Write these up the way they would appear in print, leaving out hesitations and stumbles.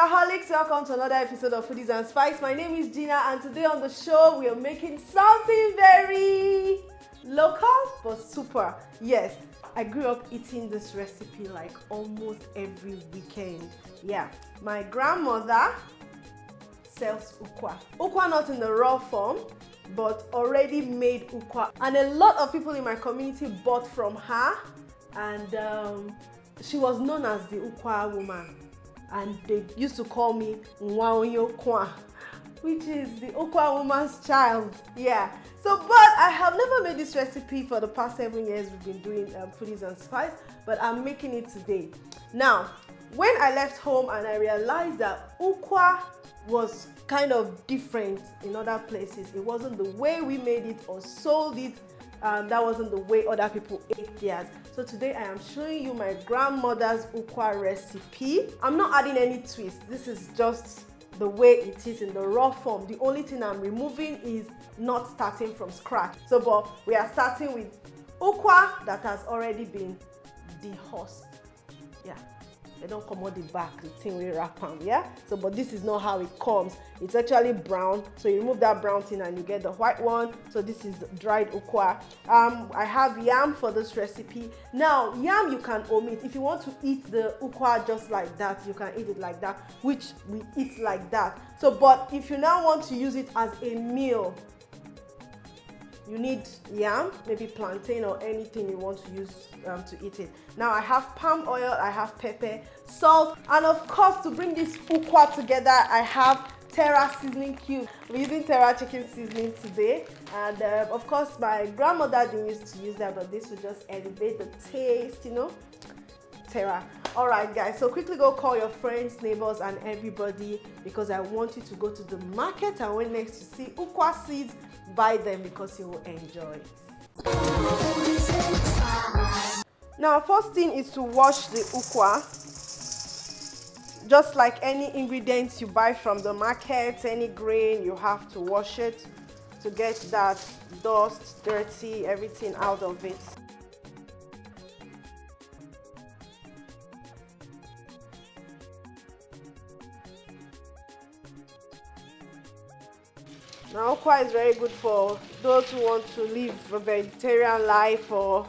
Ukwa-holics, welcome to another episode of Foodies and Spice. My name is Gina, and today on the show we are making something very local but super. Yes, I grew up eating this recipe like almost every weekend. Yeah, my grandmother sells ukwa. Ukwa not in the raw form, but already made ukwa. And a lot of people in my community bought from her, and she was known as the Ukwa woman. And they used to call me Ukwa, which is the Ukwa woman's child. Yeah. So, but I have never made this recipe for the past 7 years. We've been doing Foodies and Spice, but I'm making it today. Now, when I left home and I realized that ukwa was kind of different in other places, it wasn't the way we made it or sold it. That wasn't the way other people ate theirs. So today I am showing you my grandmother's ukwa recipe. I'm not adding any twist. This is just the way it is in the raw form. The only thing I'm removing is not starting from scratch. So, but we are starting with ukwa that has already been dehusked. Yeah. They don't come out the back, the thing we wrap on, yeah? So, but this is not how it comes. It's actually brown. So you remove that brown thing and you get the white one. So this is dried ukwa. I have yam for this recipe. Now, yam you can omit. If you want to eat the ukwa just like that, you can eat it like that, which we eat like that. So, but if you now want to use it as a meal, you need yam, maybe plantain or anything you want to use to eat it. Now I have palm oil, I have pepper, salt, and of course to bring this ukwa together, I have Terra seasoning cube. We're using Terra chicken seasoning today, and of course my grandmother didn't used to use that, but this will just elevate the taste, you know. Terra. All right, guys. So quickly go call your friends, neighbors, and everybody because I want you to go to the market and when next you see ukwa seeds, buy them because you will enjoy it. Now, first thing is to wash the ukwa. Just like any ingredients you buy from the market, any grain, you have to wash it to get that dust, dirty, everything out of it. Now, ukwa is very good for those who want to live a vegetarian life or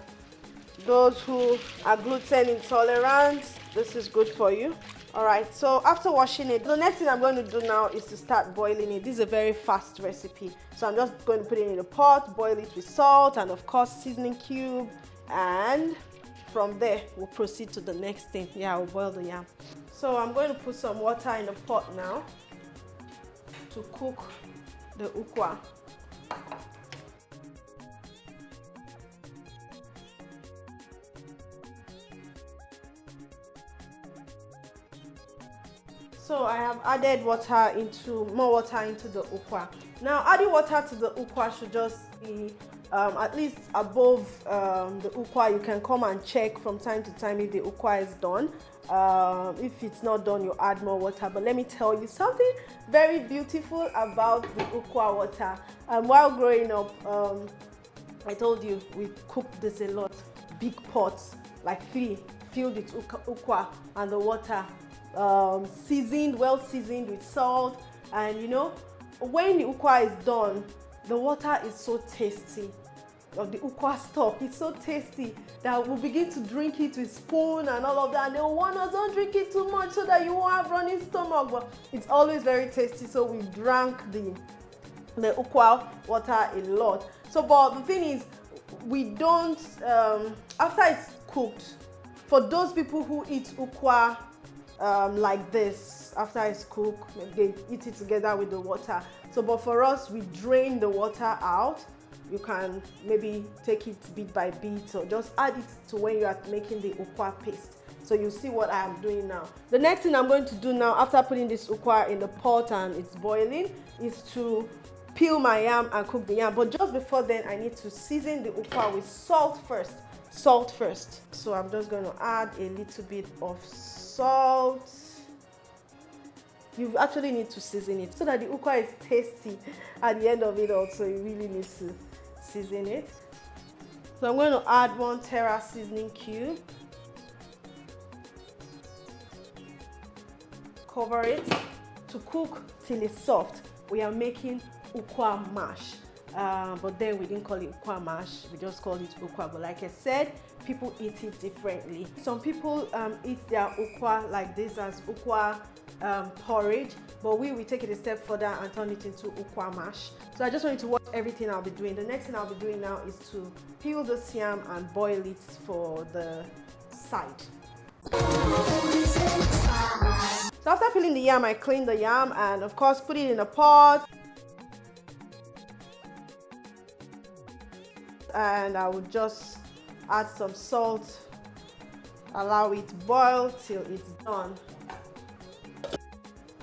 those who are gluten intolerant. This is good for you. All right, so after washing it, the next thing I'm going to do now is to start boiling it. This is a very fast recipe. So I'm just going to put it in a pot, boil it with salt and of course seasoning cube. And from there, we'll proceed to the next thing. Yeah, we'll boil the yam. So I'm going to put some water in the pot now to cook the ukwa. So I have added more water into the ukwa. Now adding water to the ukwa should just be at least above the ukwa. You can come and check from time to time if the ukwa is done. If it's not done, you add more water. But let me tell you something very beautiful about the ukwa water. While growing up, I told you we cooked this a lot. Big pots, like 3, filled with ukwa and the water, seasoned, well seasoned with salt. And you know, when the ukwa is done, the water is so tasty. Of the ukwa stock, it's so tasty that we'll begin to drink it with spoon and all of that. And they'll warn us, don't drink it too much so that you won't have running stomach. But it's always very tasty, so we drank the ukwa water a lot. So, but the thing is, we don't after it's cooked. For those people who eat ukwa like this, after it's cooked, they eat it together with the water. So, but for us, we drain the water out. You can maybe take it bit by bit or just add it to when you are making the ukwa paste. So you see what I am doing now. The next thing I'm going to do now after putting this ukwa in the pot and it's boiling is to peel my yam and cook the yam. But just before then, I need to season the ukwa with salt first. Salt first. So I'm just going to add a little bit of salt. You actually need to season it so that the ukwa is tasty at the end of it also. You really need to season it. So I'm going to add 1 Terra seasoning cube. cover it to cook till it's soft. We are making ukwa mash. But then we didn't call it ukwa mash, we just called it ukwa. But like I said, people eat it differently. Some people eat their ukwa like this as ukwa porridge, but we take it a step further and turn it into ukwa mash. So I just want you to watch everything I'll be doing. The next thing I'll be doing now is to peel this yam and boil it for the side. So after peeling the yam, I clean the yam and of course put it in a pot. And I would just add some salt, allow it boil till it's done.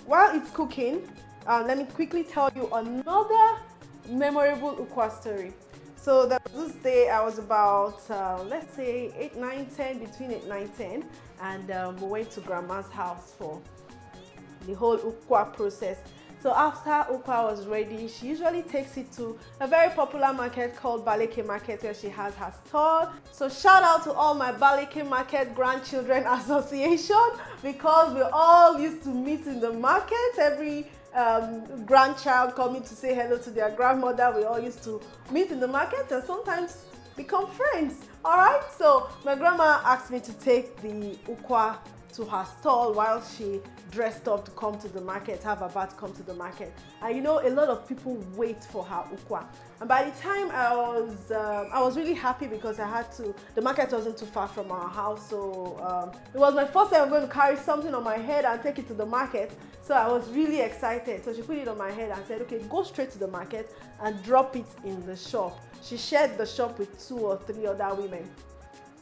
While it's cooking, let me quickly tell you another memorable ukwa story. So there was this day I was about, let's say 8, 9, 10, between 8, 9, 10, and we went to grandma's house for the whole ukwa process. So after ukwa was ready, she usually takes it to a very popular market called Baleke Market where she has her stall. So shout out to all my Baleke Market Grandchildren Association, because we all used to meet in the market. Every grandchild coming to say hello to their grandmother, we all used to meet in the market and sometimes become friends. All right, so my grandma asked me to take the ukwa to her stall while she dressed up to come to the market, have her bath, come to the market. And you know, a lot of people wait for her ukwa. And by the time I was really happy because the market wasn't too far from our house. So it was my first time I'm going to carry something on my head and take it to the market. So I was really excited. So she put it on my head and said, okay, go straight to the market and drop it in the shop. She shared the shop with 2 or 3 other women.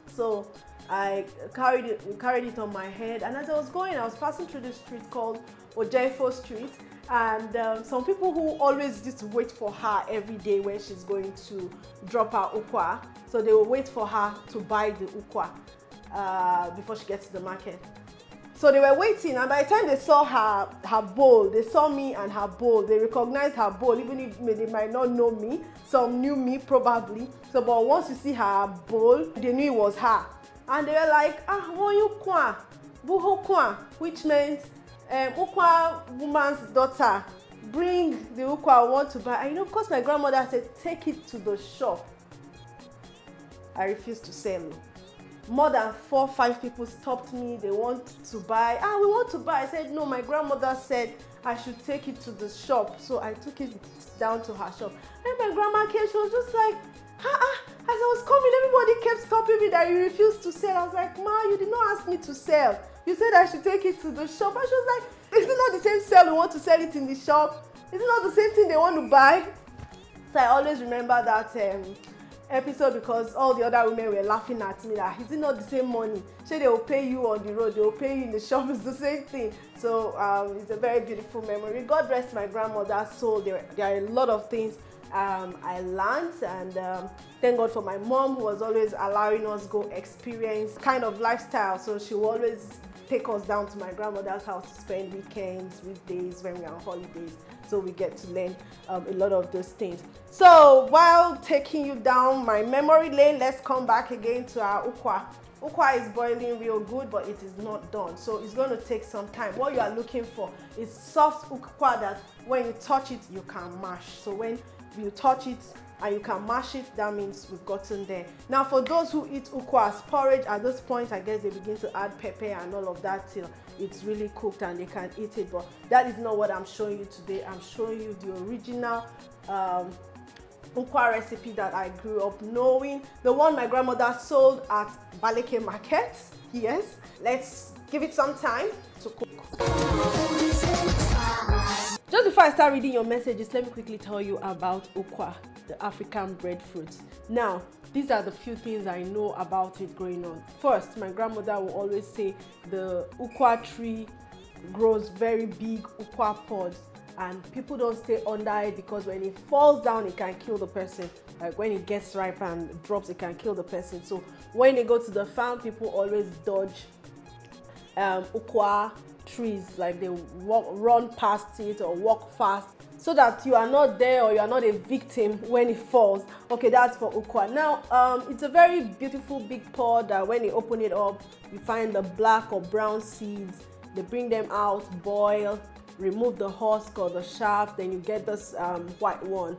So I carried it on my head, and as I was going, I was passing through this street called Ojefo Street, and some people who always used to wait for her every day when she's going to drop her ukwa, so they will wait for her to buy the ukwa before she gets to the market. So they were waiting, and by the time they saw her bowl, they saw me and her bowl, they recognized her bowl, even if they might not know me. Some knew me probably. So, but once you see her bowl, they knew it was her. And they were like, ukwa, buhokwa, which meant ukwa woman's daughter, bring the ukwa I want to buy. And you know, of course my grandmother said, take it to the shop. I refused to sell. More than 4 or 5 people stopped me. They want to buy. We want to buy. I said, no, my grandmother said I should take it to the shop. So I took it down to her shop. And my grandma came, she was just like, as I was coming, everybody kept stopping me that you refused to sell. I was like, Ma, you did not ask me to sell. You said I should take it to the shop. And she was like, is it not the same sale? We want to sell it in the shop. Is it not the same thing they want to buy? So I always remember that episode because all the other women were laughing at me that, is it not the same money? Say they will pay you on the road, they will pay you in the shop, it's the same thing. So it's a very beautiful memory. God rest my grandmother's soul. There are a lot of things I learned, and thank God for my mom, who was always allowing us go experience kind of lifestyle. So she will always take us down to my grandmother's house to spend weekends, weekdays when we are on holidays. So we get to learn a lot of those things. So while taking you down my memory lane, let's come back again to our ukwa. Ukwa is boiling real good, but it is not done. So it's going to take some time. What you are looking for is soft ukwa that when you touch it, you can mash. So when you touch it and you can mash it, that means we've gotten there. Now for those who eat ukwa as porridge, at this point I guess they begin to add pepper and all of that till it's really cooked and they can eat it. But that is not what I'm showing you today. I'm showing you the original ukwa recipe that I grew up knowing, the one my grandmother sold at Baleke Market. Yes, let's give it some time to cook. Just before I start reading your messages, let me quickly tell you about ukwa, the African breadfruit. Now, these are the few things I know about it growing on. First, my grandmother will always say the ukwa tree grows very big ukwa pods, and people don't stay under it because when it falls down, it can kill the person. Like when it gets ripe and drops, it can kill the person. So when they go to the farm, people always dodge ukwa trees, like they run past it or walk fast so that you are not there or you are not a victim when it falls. Okay, that's for ukwa. Now it's a very beautiful big pod that when you open it up, you find the black or brown seeds. They bring them out, boil, remove the husk or the shaft, then you get this white one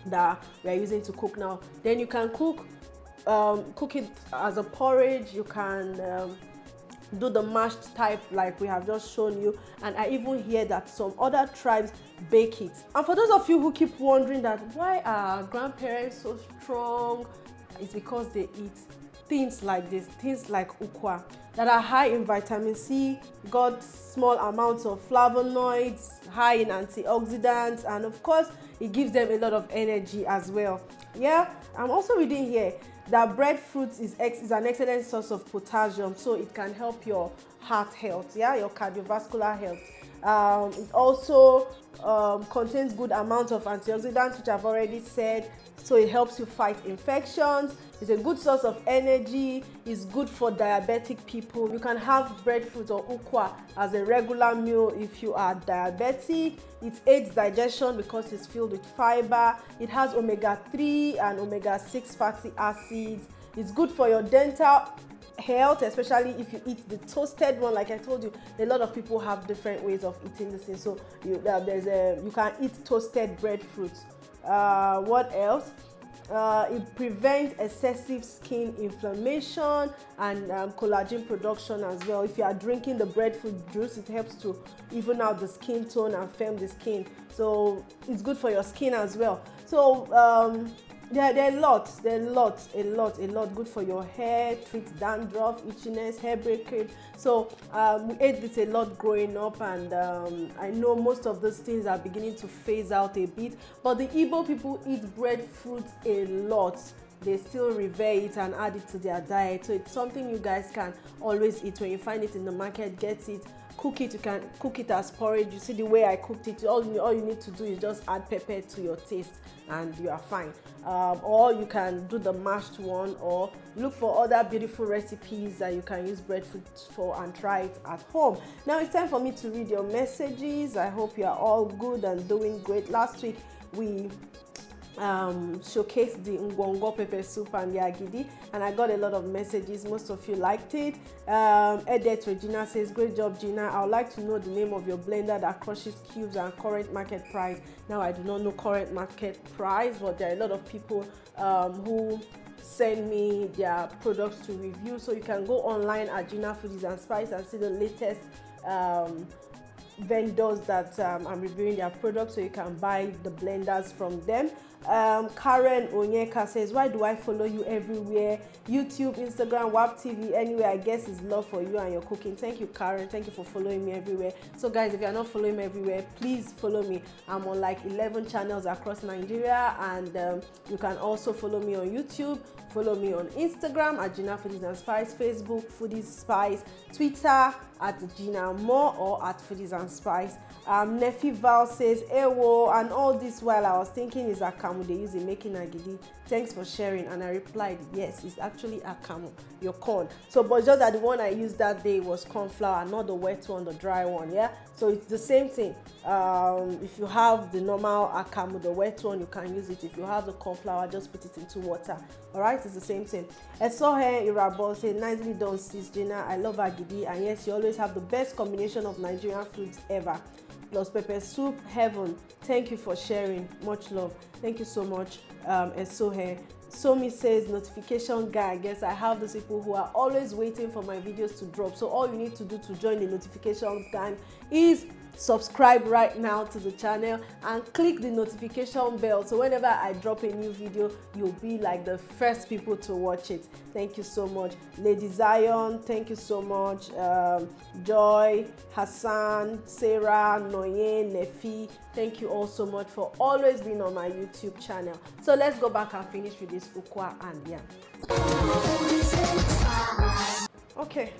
that we are using to cook now. Then you can cook it as a porridge. You can do the mashed type like we have just shown you, and I even hear that some other tribes bake it. And for those of you who keep wondering that why are our grandparents so strong, it's because they eat things like this, things like ukwa that are high in vitamin C, got small amounts of flavonoids, high in antioxidants, and of course it gives them a lot of energy as well. Yeah, I'm also reading here that breadfruit is an excellent source of potassium, so it can help your heart health, yeah, your cardiovascular health. It also contains good amounts of antioxidants, which I've already said, so it helps you fight infections. It's a good source of energy. It's good for diabetic people. You can have breadfruit or ukwa as a regular meal if you are diabetic. It aids digestion because it's filled with fiber. It has omega-3 and omega-6 fatty acids. It's good for your dental health, especially if you eat the toasted one. Like I told you, a lot of people have different ways of eating this thing, so you can eat toasted breadfruit. What else? It prevents excessive skin inflammation and collagen production as well. If you are drinking the breadfruit juice, it helps to even out the skin tone and firm the skin, so it's good for your skin as well. So there are a lot good for your hair, treats dandruff, itchiness, hair breakage. So we ate this a lot growing up, and I know most of those things are beginning to phase out a bit, but the Igbo people eat breadfruit a lot. They still revere it and add it to their diet, so it's something you guys can always eat. When you find it in the market, get it, cook it. You can cook it as porridge. You see the way I cooked it, all you need to do is just add pepper to your taste and you are fine. Or you can do the mashed one, or look for other beautiful recipes that you can use breadfruit for and try it at home. Now it's time for me to read your messages. I hope you are all good and doing great. Last week we showcased the ngwongo pepper soup and the agidi, and I got a lot of messages. Most of you liked it. Edith Regina says, great job Gina, I would like to know the name of your blender that crushes cubes and current market price. Now I do not know current market price, but there are a lot of people who send me their products to review, so you can go online at Gina Foodies and Spice and see the latest vendors that I'm reviewing their products, so you can buy the blenders from them. Karen Onyeka says, why do I follow you everywhere? YouTube, Instagram, WAP TV, anywhere. I guess it's love for you and your cooking. Thank you, Karen. Thank you for following me everywhere. So guys, if you're not following me everywhere, please follow me. I'm on like 11 channels across Nigeria, and you can also follow me on YouTube. Follow me on Instagram at Gina Foodies and Spice, Facebook Foodies Spice, Twitter at Gina More or at Foodies and Spice. Nefi Val says, Ewo, and all this while I was thinking is akamu they use in making agidi. Thanks for sharing. And I replied, yes, it's actually akamu, your corn. So, but just that the one I used that day was corn flour, not the wet one, the dry one, yeah? So it's the same thing. If you have the normal akamu, the wet one, you can use it. If you have the corn flour, just put it into water. All right, it's the same thing. I saw her Irabo say, nicely done, sis Gina. I love agidi, and yes, you always have the best combination of Nigerian foods ever. Plus pepper soup, heaven. Thank you for sharing. Much love. Thank you so much, Esohe. Somi says, notification guy. Guess I have those people who are always waiting for my videos to drop. So all you need to do to join the notification gang is subscribe right now to the channel and click the notification bell, so whenever I drop a new video, you'll be like the first people to watch it. Thank you so much. Lady Zion, thank you so much. Joy, Hassan, Sarah, Noye, Nefi, thank you all so much for always being on my YouTube channel. So let's go back and finish with this ukwa and yam. Okay.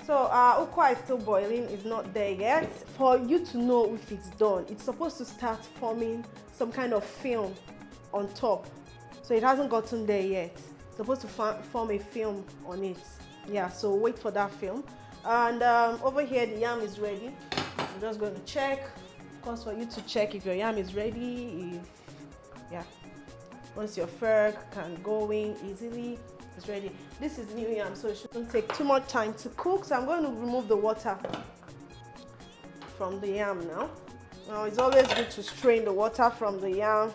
So ukwa is still boiling, it's not there yet. For you to know if it's done, it's supposed to start forming some kind of film on top. So it hasn't gotten there yet. It's supposed to form a film on it. Yeah, so wait for that film. And over here, the yam is ready. I'm just going to check. Of course, for you to check if your yam is ready, once your fur can go in easily, it's ready. This is new yam, so it shouldn't take too much time to cook. So I'm going to remove the water from the yam now. Now it's always good to strain the water from the yam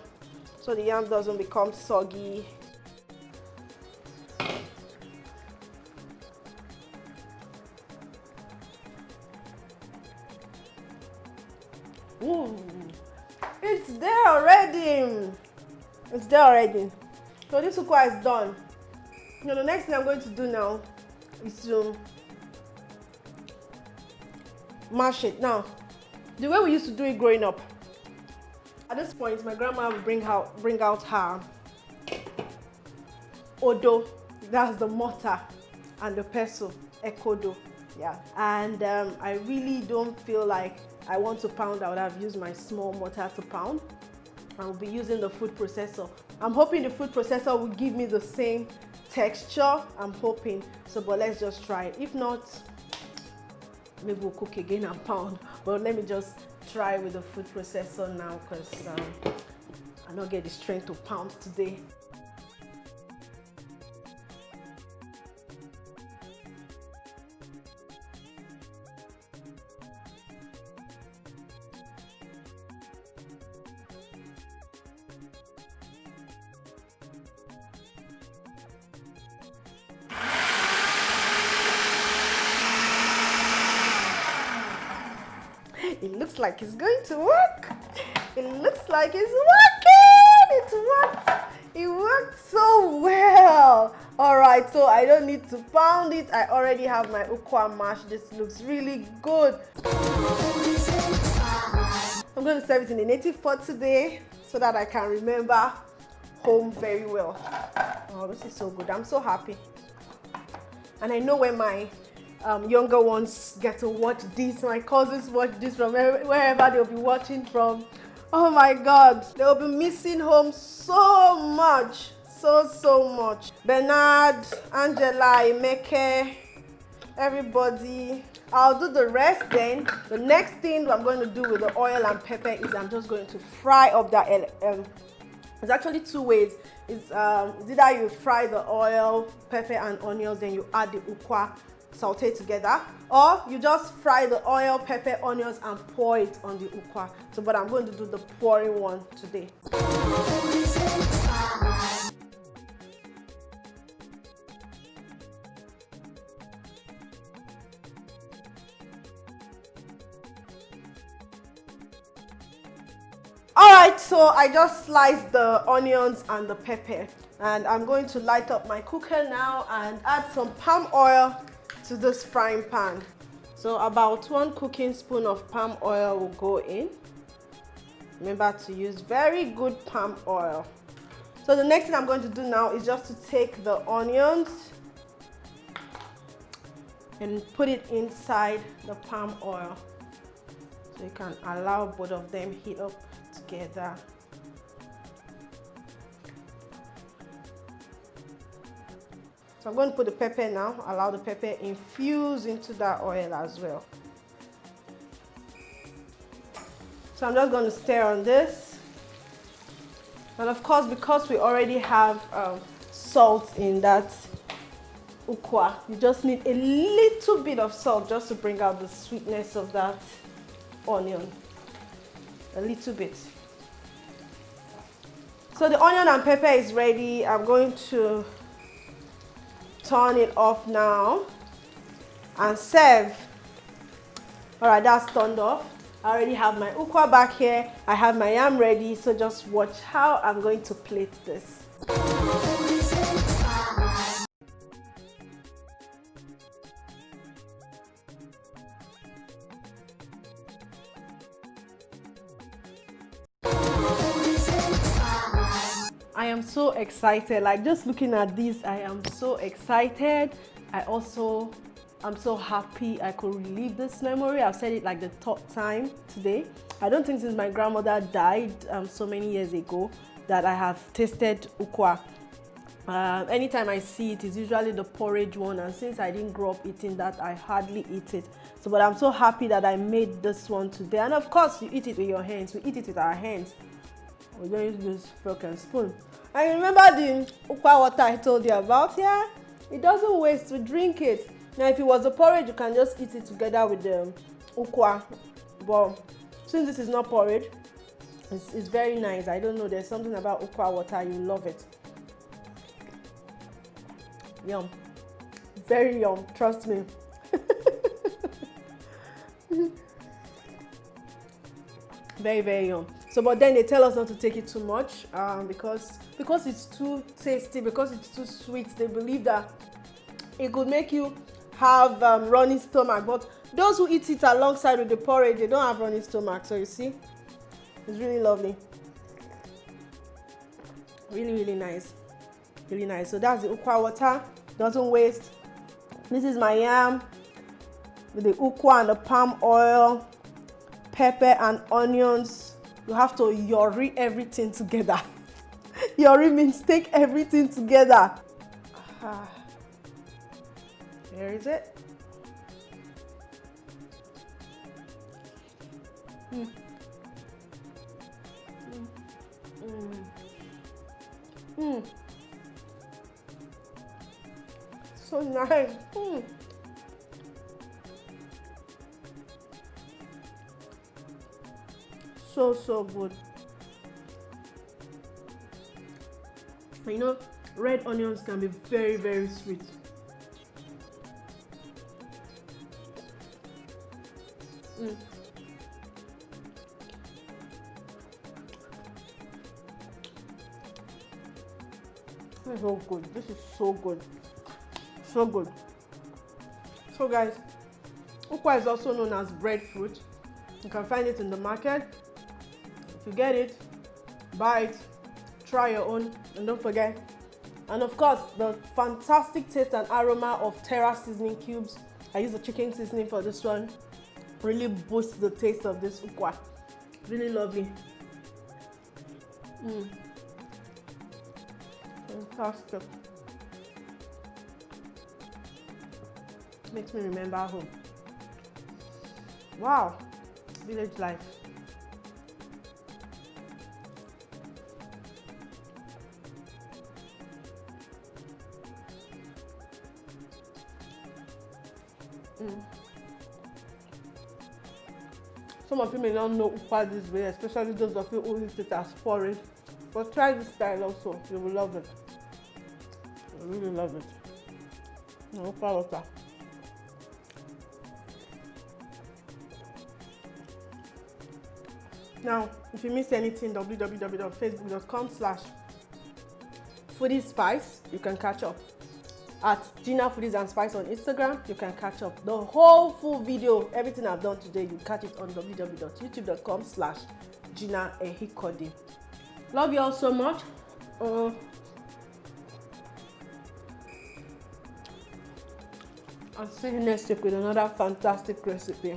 so the yam doesn't become soggy. Ooh, it's there already. It's there already. So this ukwa is done. Now the next thing I'm going to do now is to mash it. Now, the way we used to do it growing up, at this point, my grandma would bring out her odo, that's the mortar, and the pestle, ekodo, yeah. And I really don't feel like I want to pound. I would have used my small mortar to pound. I will be using the food processor. I'm hoping the food processor will give me the same texture. I'm hoping so, but let's just try it. If not, maybe we'll cook again and pound. But let me just try with the food processor now, because I don't get the strength to pound today. It looks like it's going to work. It looks like it's working. It worked. It worked so well. All right, so I don't need to pound it. I already have my ukwa mash. This looks really good. I'm going to serve it in the native pot today so that I can remember home very well. Oh, this is so good. I'm so happy. And I know when my younger ones get to watch this, my cousins watch this from wherever they'll be watching from. Oh my God, they'll be missing home so much, so much. Bernard, Angela, Emeke, everybody. I'll do the rest then. The next thing I'm going to do with the oil and pepper is I'm just going to fry up that. There's actually two ways. It's either you fry the oil, pepper and onions, then you add the ukwa, saute together, or you just fry the oil, pepper, onions and pour it on the ukwa. So, but I'm going to do the pouring one today. Alright, so I just sliced the onions and the pepper, and I'm going to light up my cooker now and add some palm oil to this frying pan. So about 1 cooking spoon of palm oil will go in. Remember to use very good palm oil. So the next thing I'm going to do now is just to take the onions and put it inside the palm oil. So you can allow both of them heat up together. So I'm going to put the pepper now, allow the pepper infuse into that oil as well. So I'm just going to stir on this. And of course, because we already have salt in that ukwa, you just need a little bit of salt just to bring out the sweetness of that onion. A little bit. So the onion and pepper is ready. I'm going to turn it off now and serve. All right, that's turned off. I already have my ukwa back here. I have my yam ready, so just watch how I'm going to plate this. I am so excited, like just looking at this, I am so excited. I'm so happy I could relive this memory. I've said it like the 3rd time today. I don't think since my grandmother died so many years ago that I have tasted ukwa. Anytime I see it, it's usually the porridge one, and since I didn't grow up eating that, I hardly eat it. So, but I'm so happy that I made this one today. And of course, you eat it with your hands. We eat it with our hands. We don't use this fork and spoon. And remember the ukwa water I told you about? Yeah, it doesn't waste to drink it. Now, if it was a porridge, you can just eat it together with the ukwa. But since this is not porridge, it's very nice. I don't know, there's something about Ukwa water, you love it. Yum. Very yum, trust me. Very, very yum. So, but then they tell us not to take it too much because it's too tasty, because it's too sweet. They believe that it could make you have running stomach. But those who eat it alongside with the porridge, they don't have running stomach. So you see, it's really lovely. Really, really nice. Really nice. So that's the Ukwa water. Doesn't waste. This is my yam with the Ukwa and the palm oil, pepper and onions. You have to yori everything together. Yori means take everything together. Here is it. So nice. So good. You know, red onions can be very, very sweet. This is so good. This is so good. So good. So guys, Ukwa is also known as breadfruit. You can find it in the market. If you get it, buy it, try your own, and don't forget. And of course, the fantastic taste and aroma of Terra seasoning cubes. I use the chicken seasoning for this one. Really boosts the taste of this Ukwa. Really lovely. Fantastic. Makes me remember home. Wow, village life. Some of you may not know Ukwa this way, especially those of you who eat it as porridge. But try this style also, you will love it. You really love it. Ukwa water. Now, if you missed anything, www.facebook.com/foodiespice, you can catch up. At Gina Foodies and Spice on Instagram, you can catch up. The whole full video, everything I've done today, you catch it on www.youtube.com/Gina Ehikode. Love you all so much. I'll see you next week with another fantastic recipe.